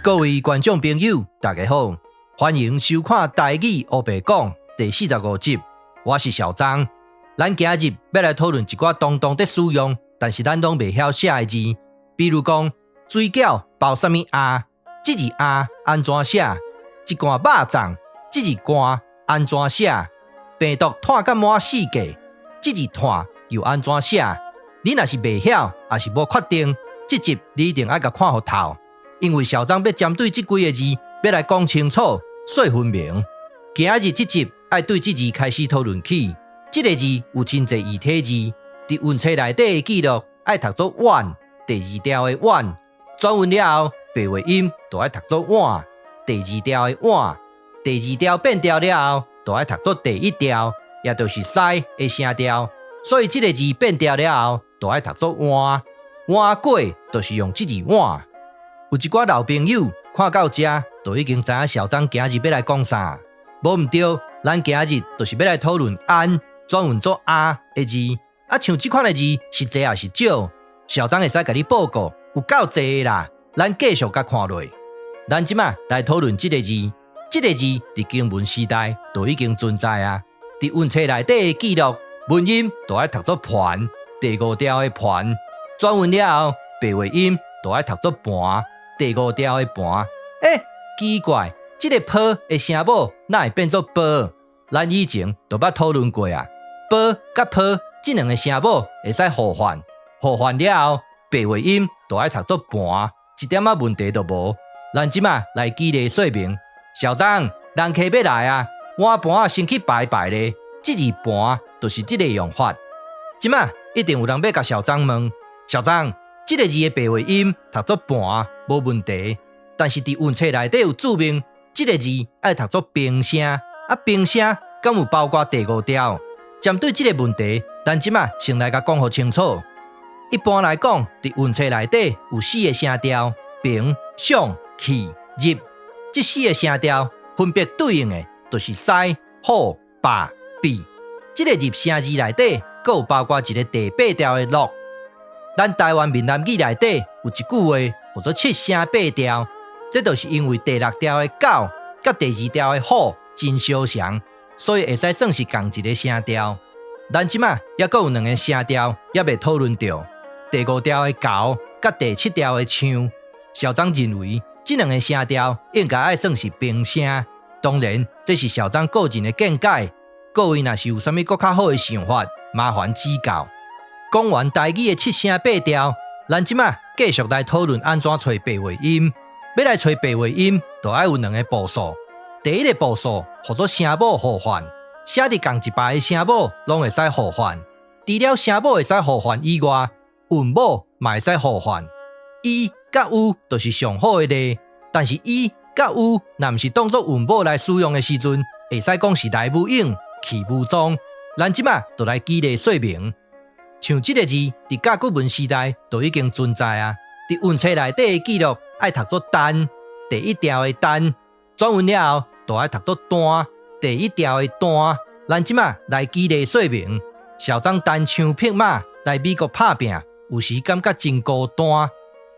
各位观众朋友，大家好，欢迎收看《台语黑白讲》第45集。我是小张。咱今日要来讨论一寡当当在使用，但是咱拢袂晓写的字，比如讲水饺包什么鸭，这字鸭安怎写？一罐肉粽，这字罐安怎写？病毒拖甲满世界，这字拖又安怎写？你若是袂晓，也是无确定，这集你一定要甲看好头。因为小张要针对这几个字，要来讲清楚、说分明。今日这集要对这字开始讨论起。这个字有真侪异体字，伫运册内底的记录要读作碗，第二条的碗，转运了后，白话音就要读作碗，第二条的碗，第二条变调了后，就要读作第一条，也就是西的声调。所以这个字变调了后，就要读作碗，碗粿就是用这字碗。有一寡老朋友看到这，就已经知影小张今日要来讲啥。无毋对，咱今日就是要来讨论安转运作啊的字。像这款的字是多也是少，小张会使甲你报告，有够多的啦。咱继续甲看落。咱即马来讨论这个字。这个字伫经文时代就已经存在啊。伫运册内底的记录，文音就要读作盘，第五条的盘，转运了后，白话音就要读作盘。第五条的盘，奇怪，这个坡的声母哪会变作波？咱以前都捌讨论过啊。波甲坡这两个声母会使互换，互换了后，白话音就要读作盘，一点仔问题都无。咱即马来举例说明。小张，人客要来啊，碗盘先去摆摆咧，这字盘就是这个用法。即马一定有人要甲小张问，小张。这个字的白话音读作盘无问题，但是伫运册内底有注明，这个字要读作平声，平声敢有包括第五条？针对这个问题，咱即马先来甲讲好清楚。一般来讲，伫运册内底有4个声调：平、上、去、入。这4个声调分别对应的就是西、好、霸、比。这个入声字内底，佫有包括一个第8调的落。咱台湾闽南语内底有一句话叫做7声8调，这就是因为第6调的狗甲第2调的虎真相像，所以会使算是同一个声调。咱即马也佫有2个声调也未讨论到，第5调的狗甲第7调的枪。小张认为这2个声调应该要算是平声，当然这是小张个人的见解，各位若是有啥物更较好的想法，麻烦指教。讲完台语的7声8调，咱即马继续来讨论安怎找白话音。要来找白话音，就要有2个步数。第一个步数叫做声母互换，写伫同一排的声母拢会使互换。除了声母会使互换以外，韵母嘛会使互换。伊甲u就是上好的例，但是伊甲u若毋是当作韵母来使用的时阵，会使讲是来母影、去母踪。咱即马就来举例说明。像这个字，伫甲骨文时代就已经存在啊。伫运册内底的记录要读作单，第1条的单，转运了后就要读作单，第1条的单。咱即马来举例说明。小张单枪匹马来美国打拼，有时感觉真孤单。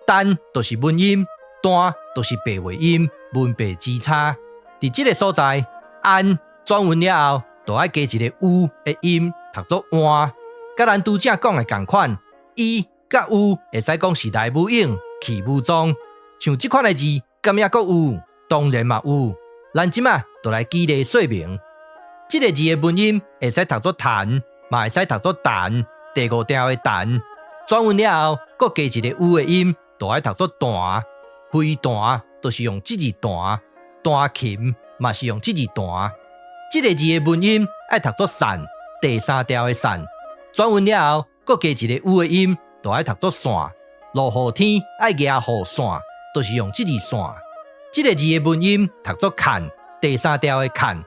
单就是文音，单就是白话音，文白之差。伫这个所在，安转运了后就要加一个u的音，读作换。甲咱拄则讲的同款，伊甲有会使讲是来母影，去母踪。像这款的字，敢也佫有？当然嘛有。咱即马就来举例说明。这个字的文音会使读作弹，嘛会使读作弹，第5调的弹。转运了后，佫加一个u的音，就要读作弹。非弹就是用这字弹，弹琴嘛是用这字弹。这个字的文音要读作散，第3调的散。转运了后，佫加一个u的音，就要读作线。落雨天爱压雨线，就是用这字线。这个字的文音读作看，第3调的看。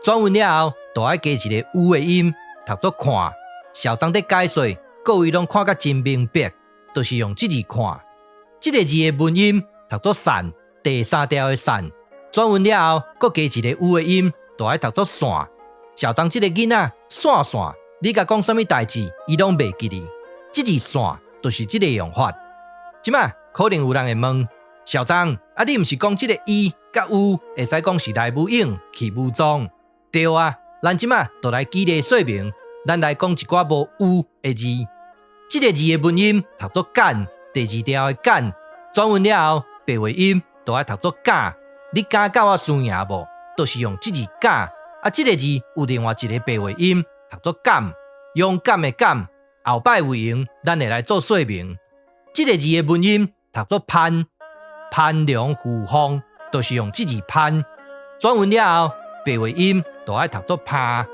转运了后，就要加一个u的音，读作看。小张在解说，各位拢看甲真明白，就是用这字看。这个字的文音读作散，第3调的散。转运了后，佫加一个u的音，就要读作线。小张这个囡仔线线。你甲讲什么代志，伊拢袂记哩。这字线就是这个用法。即马可能有人会问，小张，啊，你毋是讲即个伊甲有会使讲是来无影去无踪？对啊，咱即马就来举例说明，咱来讲一寡无有的字。即个字的文音读作干，第二条的干，转韵了后，白话音就爱读作假。你敢教我输赢无？就是用即字假。啊，即个字有另外一个白话音读作敢，勇敢的敢。后摆有用，咱会来做说明。即个字的文音读作攀，攀梁附凤，就是用即字攀。转韵了后，白话音就爱读作拍。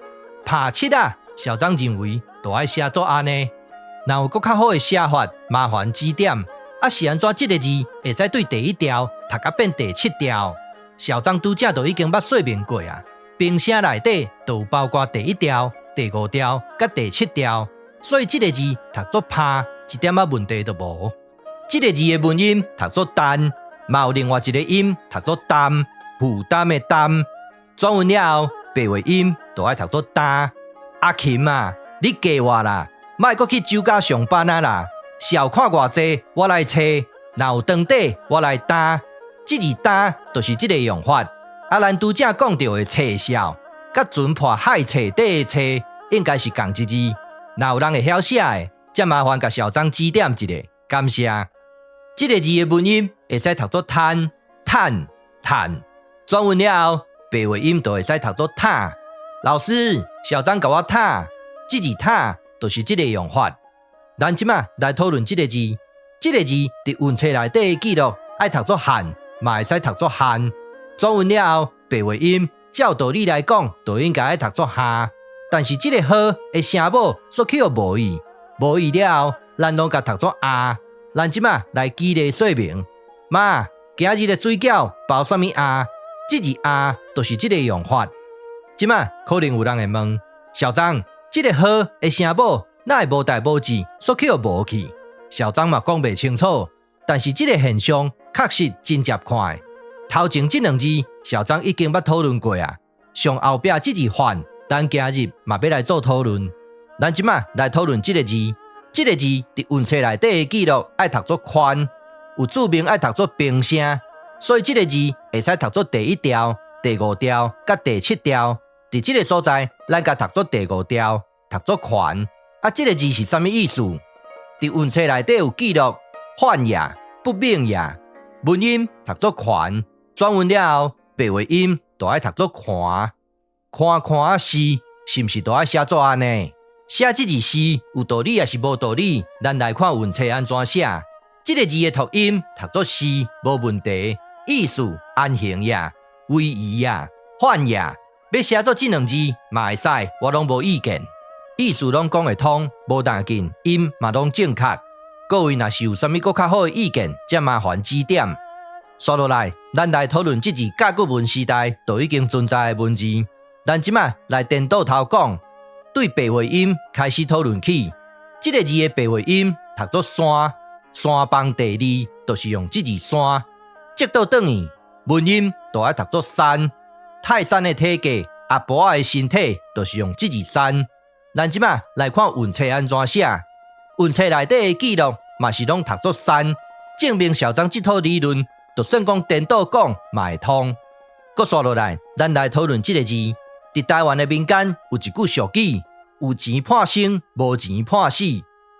拍七啊，小张认为就爱写作安尼。若有更较好的写法，麻烦指点。啊，是安怎即个字会使对第一条读甲变第七条？小张拄则就已经捌说明过啊。并写内底就有包括第一条、第五条甲第七条，所以即个字读作拍，一点仔问题都无。即个字的文音读作担，嘛有另外一个音读作担，负担的担。转韵了后，白话音就爱读作担。阿琴啊，你加我啦！莫阁去酒家上班啊啦！笑看偌济，我来找；若有当底，我来担。即字担就是即个用法。啊，咱拄则讲到的册笑，甲船破海册底的册，应该是同一字。若有人会晓写的，则麻烦甲小张指点一下，感谢。即个字的文音会使读作摊、碳、碳。转韵了后，白话音就会使读作塔。老师，小张甲我塔，即字塔就是即个用法。咱即马来讨论即个字，即个字伫韵册内底的记录爱读作汉，嘛会使读作汉。转韵了后，白话音照道理来讲，就应该爱读作下。但是即个好的声母所起又无意，无意了后，咱拢甲读作啊。咱即马来举例说明。妈，今日的水饺包啥物啊？即字啊，就是即个用法。即马可能有人会问，小张，即个好的声母，哪会无代无字所起又无去？小张嘛讲袂清楚，但是即个现象确实真接看的。头前即两字，小张已经捌讨论过啊。上后壁即字反，咱今日嘛要来做讨论。咱即马来讨论即个字，即个字伫韵册内底的记录爱读作宽，有注明爱读作平声，所以即个字会使读作第一条、第五条甲第七条。伫即个所在，咱甲读作第五条，读作宽。啊，即个字是啥物意思？伫韵册内底有记录，泛也、不明也，文音读作宽。转韵了后，白话音就爱读作看，看是，是毋是就爱写作安尼？写即字是有道理还是无道理？咱来看韵册安怎写。即个字的读音读作是无问题，意思安行也、威仪也、泛也，要写作即两字嘛会使，我拢无意见。意思拢讲会通，无大紧，音嘛拢正确。各位若是有啥物更较好的意见，则麻烦指点。刷落来，咱来讨论即字甲骨文时代就已经存在的文字。咱即马来颠倒头讲，对白话音开始讨论起。即个字的白话音读作山，山邦第二，就是用即字山。接倒转去，文音就爱读作山。泰山的体格，阿婆的身体，就是用即字山。咱即马来看韵册安怎写。韵册内底的记录嘛是拢读作山，证明小张即套理论。就算讲颠倒讲嘛会通。搁刷落来，咱来讨论即个字。伫台湾的民间有一句俗语：有钱判生，无钱判死。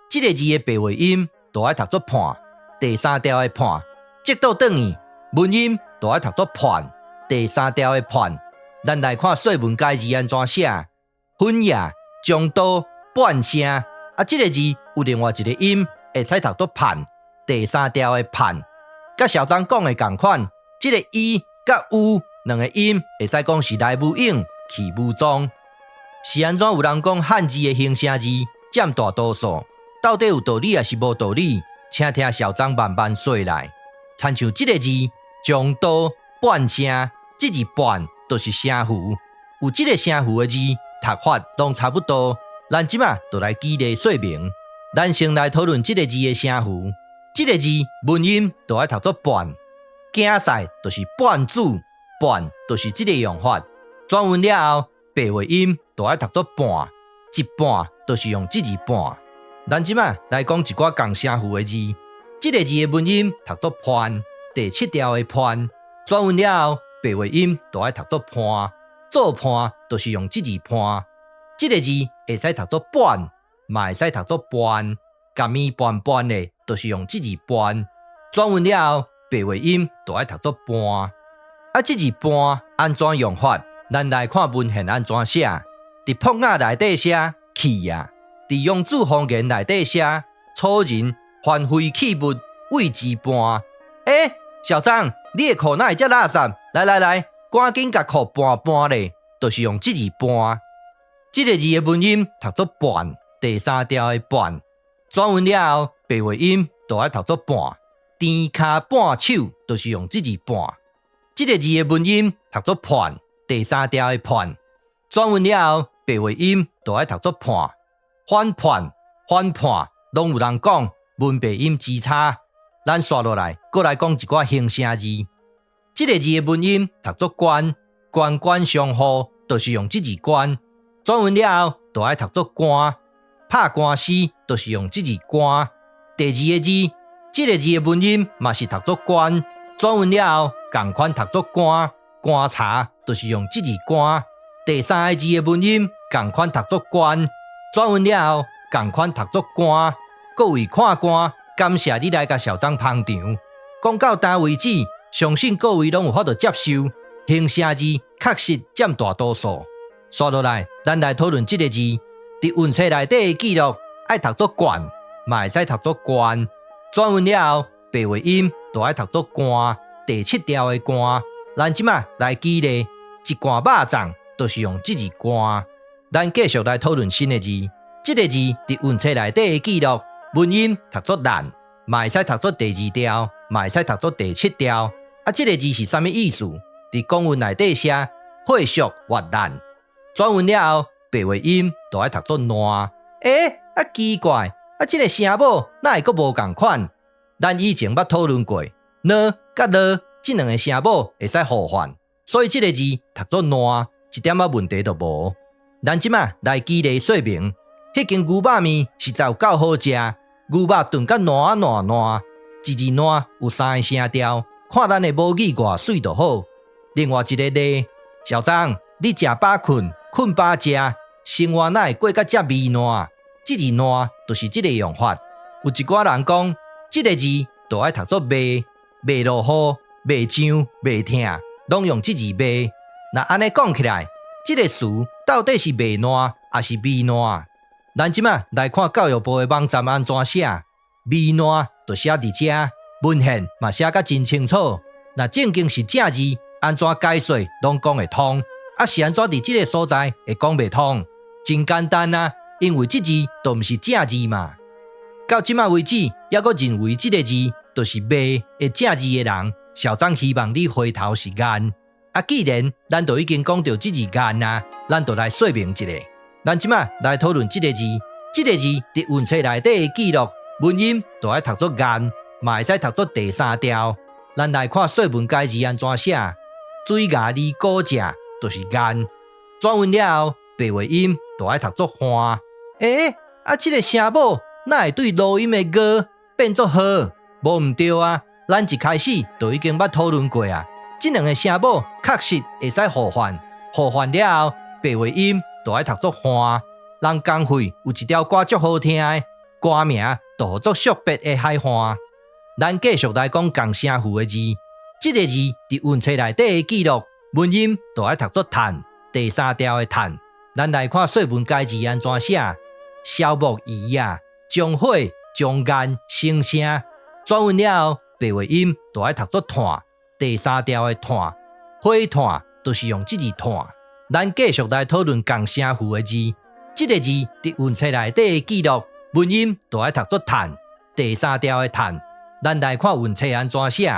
即个字的白话音就爱读作判，第三条的判。接倒转去，文音就爱读作判，第三条的判。咱来看说文解字安怎写。分野、中刀、半声。啊，即个字有另外一个音会使读作判，第三条的判。甲小张讲的同款，即个伊甲有两个音会使讲是来无影去无踪。是安怎有人讲汉字的形声字占大多数？到底有道理还是无道理？请听小张慢慢说来。参像即个字中刀半声，即字半就是声符，有即个声符的字读法拢差不多。咱即马就来举例说明。咱先来讨论即个字的声符。即个字文音就爱读作半，竞赛就是半主，半就是即个用法。转韵了后，白话音就爱读作半，一半就是用即字半。咱即马来讲一寡共声符的字。即个字的文音读作判，第7条的判，转运了后，白话音就爱读作判，做判就是用这字判。这个字会使读作半，嘛会使读作半，甲面半半的，就是用这字半。转运了后，白话音就爱读作半。这字半安怎用法？咱来看文献安怎写。伫谱仔内底写去啊，伫用字方言内底写楚人反废弃物为之半。小张，你的裤哪会遮垃圾？来，赶紧甲裤搬咧，就是用这字搬。这个字的文音读作半，第3条的半。转运了后，白话音就爱读作半。颠骹半手，就是用这字半。这个字的文音读作判，第3条的判。转运了后，白话音就爱读作判。反判、拢有人讲文白音之差。咱刷落来，搁来讲一寡形声字。这个字的文音读作关，关相护，就是用这字关。转运了后，就爱读作官，拍官司，就是用这字官。第2个字，这个字的文音嘛是读作关，转运了后，同款读作官，观察，就是用这字官。第3个字的文音同款读作关，转运了后，同款读作官。各位看官，感谢你来甲小张捧场。讲到今为止，相信各位拢有法度接受，形声字确实占大多数。刷落来，咱来讨论这个字。伫运册内底的记录，爱读作冠，嘛会使读作冠。转运了后，白话音就爱读作冠。第7条的冠，咱即马来举例，一罐肉粽，就是用这字冠。咱继续来讨论新的字。这个字伫运册内底的记录，文音读作烂，嘛会使读作第2条，嘛会使读作第7条。这个字是啥物意思？伫公文内底写血俗或烂。转运了后，白话音就爱读作烂。奇怪，这个声母哪会阁无同款？咱以前捌讨论过，呢甲了这2个声母会使互换，所以这个字读作烂，一点问题都无。咱即马来举例说明，迄间牛肉面实在有够好食，牛肉炖甲烂，一字烂有3个声调，看咱的母语偌水就好。另外一个例，小张，你食饱困，困饱食，生活哪会过甲遮糜烂？这字烂就是这个用法。有一寡人讲，这个字就爱读作糜，糜落雨，糜痒，糜痛，拢用这字糜。那安尼讲起来，这个词到底是糜烂还是糜烂？咱即马来看教育部的网站安怎写，糜烂就写伫遮，文献嘛写甲真清楚。那正经是正字，安怎解说拢讲会通，是安怎伫这个所在会讲袂通？真简单啊，因为这字都毋是正字嘛。到即马为止，还阁认为这个字就是糜的正字的人，小张希望你回头是眼。既然咱都已经讲到这字眼啊，咱就来说明一下。咱即马来讨论这个字，这个字伫运册内底的记录，文音就爱读作眼，嘛会使读作第3条。咱来看说文解字安怎写，水牙里古食就是眼，转运了后，白话音就爱读作花。这个声母哪会对录音的歌变作呵？无毋对啊，咱一开始就已经捌讨论过啊。这2个声母确实会使互换，互换了后，白话音就爱读作花。人工会有一条歌足好听的，歌名就叫做惜别的海花。咱继续来讲共声符的字，这个字伫运册内底的记录，文音就爱读作炭，第3条的炭。咱来看说文解字安怎写，消木仪啊，将火将烟生声，转运了后，白话音就爱读作炭，第3条的炭。火炭就是用这字炭。咱继续来讨论共声符的字，这个字伫运册内底的记录，文音就爱读作炭，第3条的炭。咱来看运册安怎写，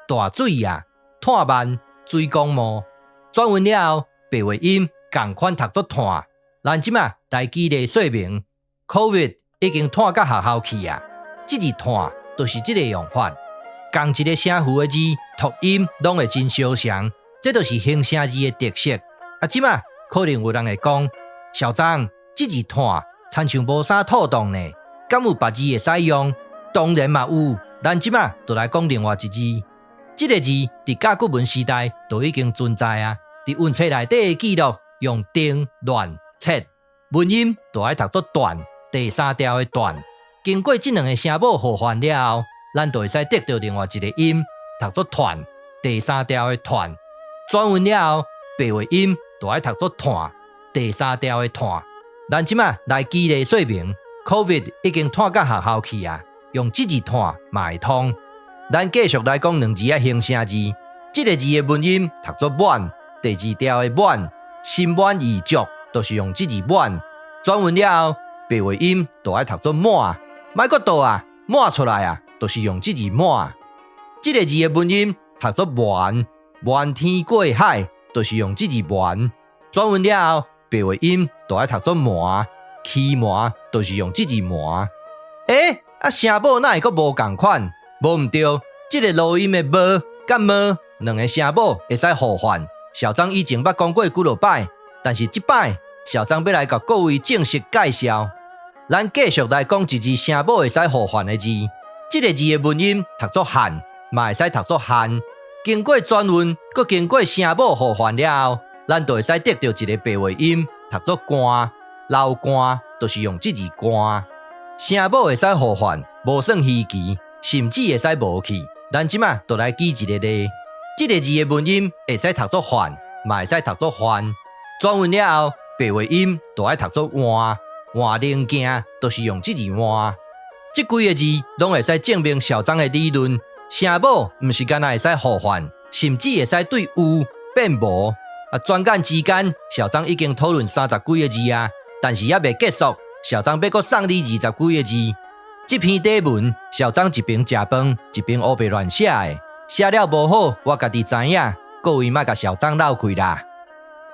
大水啊，炭慢，水光幕，转运了后，白话音同款读作炭。咱即马来举例说明 ，COVID 已经炭到学校去啊，这字炭就是这个用法。同一个声符的字，读音拢会真相像，这就是形声字的特色。即马可能有人会讲，小张，这字炭亲像无啥妥当呢，敢有别字会使用？当然嘛有。咱即马就来讲另外一字，这个字伫甲骨文时代就已经存在啊。伫运册内底的记录用丁、乱、切，文音就爱读作段，第三条的段。经过这两个声母互换了后，咱就会使得到另外一个音，读作团，第三条的团。转运了后，白话音就爱读作团，第三条的团。咱即马来举例说明 ，COVID 已经拖到学校去啊，用这字拖嘛会通。咱继续来讲两字的形声字，这个字的文音读作满，第二条的满，心满意足，就是用这字满。转运了后，白话音就爱读作满，莫搁倒啊，满出来啊，就是用这字满。这个字的文音读作满，满天过海，就是用这字满。转运了后，白话音就爱读作满，起满，就是用这字满。声母哪会阁无共款？无毋对，这个录音的无甲无两个声母会使互换。校长以前捌讲过几落摆，但是这摆校长要来甲各位正式介绍。咱继续来讲一字声母会使互换的字。这个字的文音读作汉，嘛会使读作汉。经过转运，佮经过声母互换了后，咱就会使得到一个白话音，读作官。老官就是用这字官。声母会使互换，无算稀奇。甚至会使无去，咱即马就来举一个例。这个字的文音会使读作换，嘛会使读作换。转运了后，白话音就爱读作换。换零件就是用这字换。这几个字拢会使证明校长的理论。声母毋是干那会使互换，甚至会使对有变无。转眼之间，校长已经讨论30几个字啊，但是还未结束，校长要阁送你20几个字。这篇底文，校长一边食饭，一边乌白乱写的，写了无好，我家己知影，各位莫甲校长闹开啦。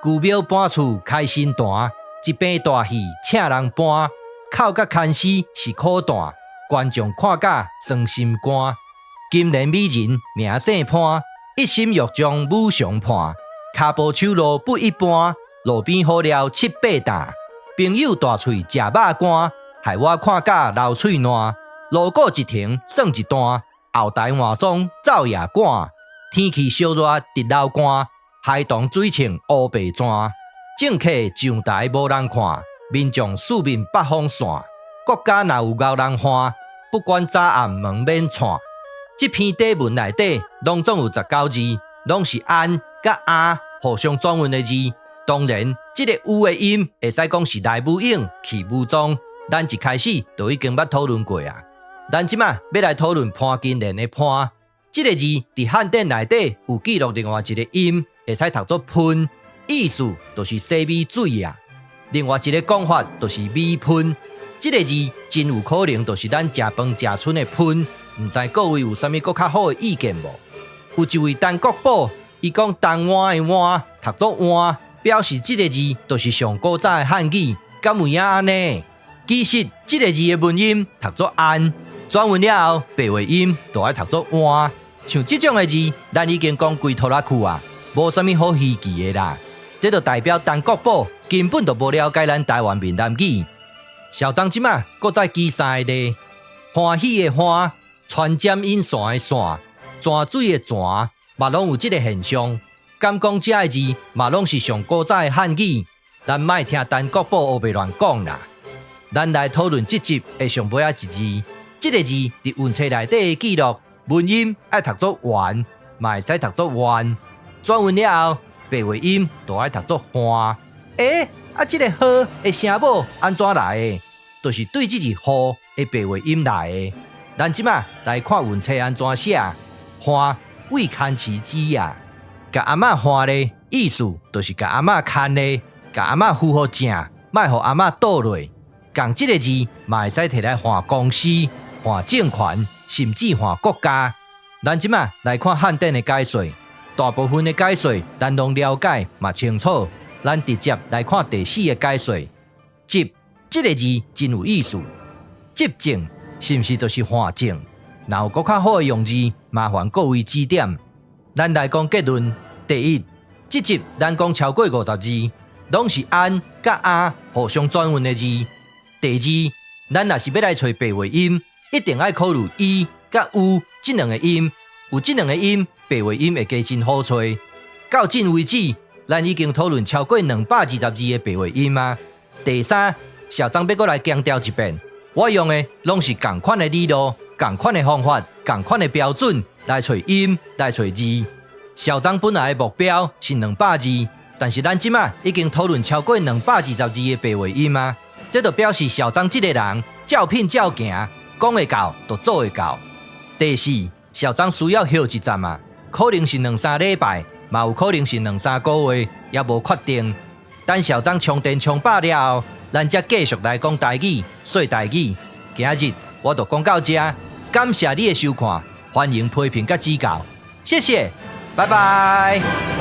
旧庙搬厝开新单，一边大戏请人搬，口甲牵丝是苦担，观众看甲酸心肝。金莲美人名姓潘，一心欲将武上判，骹步手路不一般，路边好了7、8担，朋友大喙食肉干。害我看甲流喙烂，路过一停算一段，后台换装走夜赶。天气烧热直流汗，海棠水清乌白砖。政客上台无人看，民众四面北风散。国家若有够人欢，不管早暗门免串。这篇底文内底拢总有19字，拢是安甲啊互相转运的字。当然，这个有的音会使讲是来无影去无踪。咱一开始就已经捌讨论过啊。咱即马要来讨论潘金莲的潘，这个字伫汉典内底有记录另外一个音，会使读作喷，意思就是洗米水啊。另外一个讲法就是米喷，这个字真有可能就是咱食饭食剩的喷。唔知各位有啥物更较好的意见无？有一位陈国宝，伊讲东碗的碗读作碗，表示这个字就是上古早的汉语，敢有影安呢？其实，这个字的文音读作安，转运了后，白话音就爱读作换。像这种的字，咱已经讲几拖拉去啊，无啥物好稀奇的啦。这就代表陈国宝根本就无了解咱台湾闽南语。校长即马搁再记3个例：欢喜的欢，穿针引线的线，泉水的泉，嘛拢有这个现象。敢讲这个字，嘛拢是上古早的汉语。咱莫听陈国宝胡白乱讲啦。咱来讨论这集的上尾一字，这个字伫运册内底的记录，文音爱读作完，嘛会使读作完。转运了后，白话音就爱读作欢。这个好的声母安怎来的？就是对这字好的白话音来的。咱即马来看运册安怎写，欢未看其枝呀，甲阿嬷欢咧，意思就是甲阿嬷看咧，甲阿嬷扶好正，莫互阿嬷倒落。共这个字嘛会使摕来换公司、换政权，甚至换国家。咱即马来看汉典的解说，大部分的解说咱拢了解嘛清楚。咱直接来看第4个解说，执这个字真有意思。执政是毋是就是换政？若有更较好的用字，麻烦各位指点。咱来讲结论：第一，这集咱讲超过50字，拢是安甲啊互相转运的字。第二，咱若是要来找白话音，一定要考虑伊甲有这两个音，有这两个音白话音会加真好找。到今为止，咱已经讨论超过222个白话音啊。第三，小张要过来强调一遍，我用的拢是同款的理路、同款的方法、同款的标准来找音、来找字。小张本来的目标是200字，但是咱即马已经讨论超过222个白话音啊。这就表示小张这个人照拼照行，讲会到就做会到。第四，小张需要休一站啊，可能是2-3礼拜，嘛有可能是2-3个月，也无确定。等小张充电充饱了后，咱才继续来讲台语、说台语。今日我就讲到这，感谢你的收看，欢迎批评甲指教，谢谢，拜拜。